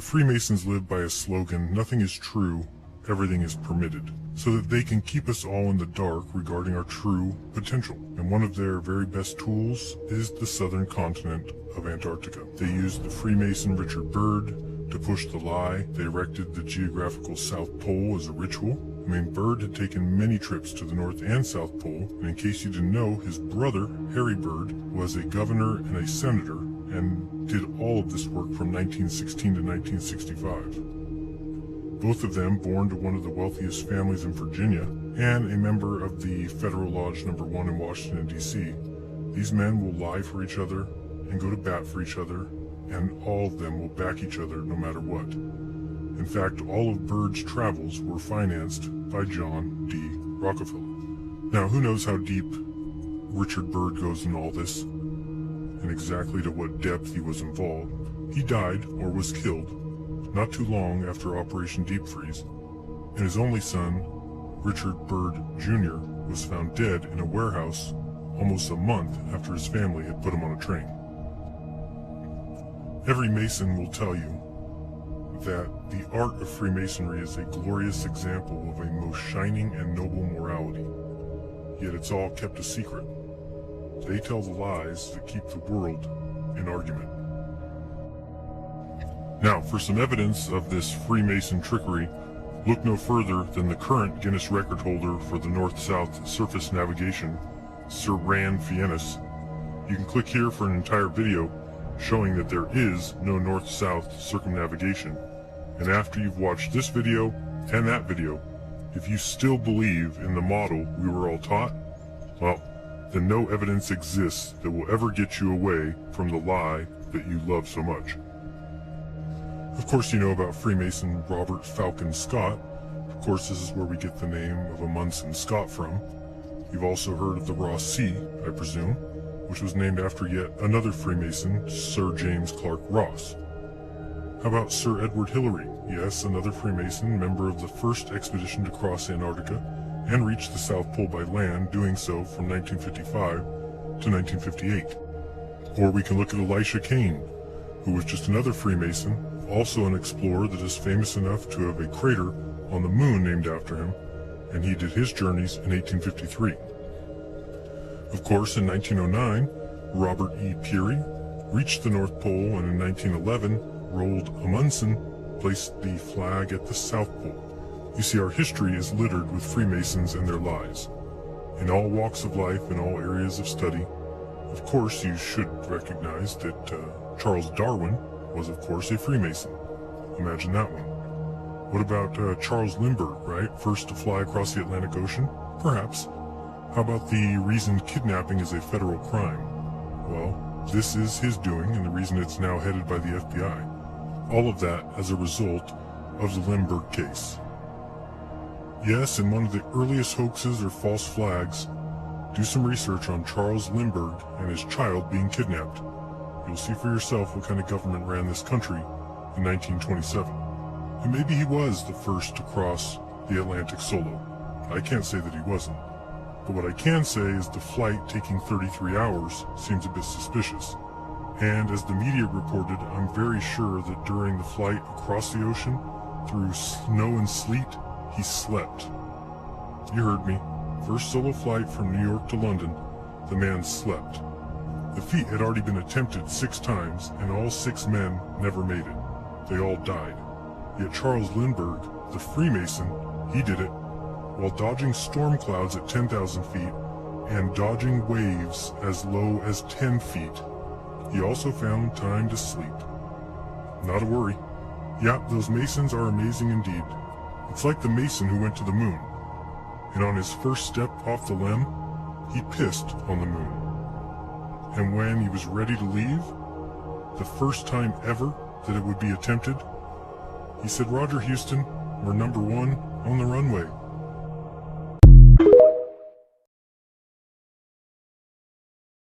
Freemasons live by a slogan, "Nothing is true, everything is permitted," so that they can keep us all in the dark regarding our true potential. And one of their very best tools is the southern continent of Antarctica. They used the Freemason Richard Byrd to push the lie. They erected the geographical South Pole as a ritual. I mean, Byrd had taken many trips to the North and South Pole, and in case you didn't know, his brother, Harry Byrd, was a governor and a senator, and did all of this work from 1916 to 1965. Both of them born to one of the wealthiest families in Virginia, and a member of the Federal Lodge No. 1 in Washington, D.C. These men will lie for each other and go to bat for each other, and all of them will back each other no matter what. In fact, all of Byrd's travels were financed by John D. Rockefeller. Now, who knows how deep Richard Byrd goes in all this, and exactly to what depth he was involved. He died, or was killed, not too long after Operation Deep Freeze, and his only son, Richard Byrd Jr., was found dead in a warehouse almost a month after his family had put him on a train. Every Mason will tell you that the art of Freemasonry is a glorious example of a most shining and noble morality, yet it's all kept a secret. They tell the lies that keep the world in argument. Now, for some evidence of this Freemason trickery, look no further than the current Guinness record holder for the North-South surface navigation, Sir Rand Fiennes. You can click here for an entire video showing that there is no north-south circumnavigation. And after you've watched this video and that video, if you still believe in the model we were all taught, well, then no evidence exists that will ever get you away from the lie that you love so much. Of course, you know about Freemason Robert Falcon Scott. Of course, this is where we get the name of Amundsen Scott from. You've also heard of the Ross Sea, I presume, which was named after yet another Freemason, Sir James Clark Ross. How about Sir Edward Hillary? Yes, another Freemason, member of the first expedition to cross Antarctica and reach the South Pole by land, doing so from 1955 to 1958. Or we can look at Elisha Kane, who was just another Freemason, also an explorer that is famous enough to have a crater on the moon named after him, and he did his journeys in 1853. Of course, in 1909, Robert E. Peary reached the North Pole, and in 1911, Roald Amundsen placed the flag at the South Pole. You see, our history is littered with Freemasons and their lies. In all walks of life, in all areas of study, of course, you should recognize that Charles Darwin was, of course, a Freemason. Imagine that one. What about Charles Lindbergh, right? First to fly across the Atlantic Ocean? Perhaps. How about the reason kidnapping is a federal crime? Well, this is his doing, and the reason it's now headed by the FBI. All of that as a result of the Lindbergh case. Yes, in one of the earliest hoaxes or false flags, do some research on Charles Lindbergh and his child being kidnapped. You'll see for yourself what kind of government ran this country in 1927. And maybe he was the first to cross the Atlantic solo. I can't say that he wasn't. But what I can say is the flight taking 33 hours seems a bit suspicious. And as the media reported, I'm very sure that during the flight across the ocean, through snow and sleet, he slept. You heard me. First solo flight from New York to London, the man slept. The feat had already been attempted 6 times, and all 6 men never made it. They all died. Yet Charles Lindbergh, the Freemason, he did it while dodging storm clouds at 10,000 feet and dodging waves as low as 10 feet. He also found time to sleep. Not a worry. Yeah, those Masons are amazing indeed. It's like the Mason who went to the moon, and on his first step off the limb, he pissed on the moon. And when he was ready to leave, the first time ever that it would be attempted, he said, "Roger, Houston, we're number 1 on the runway."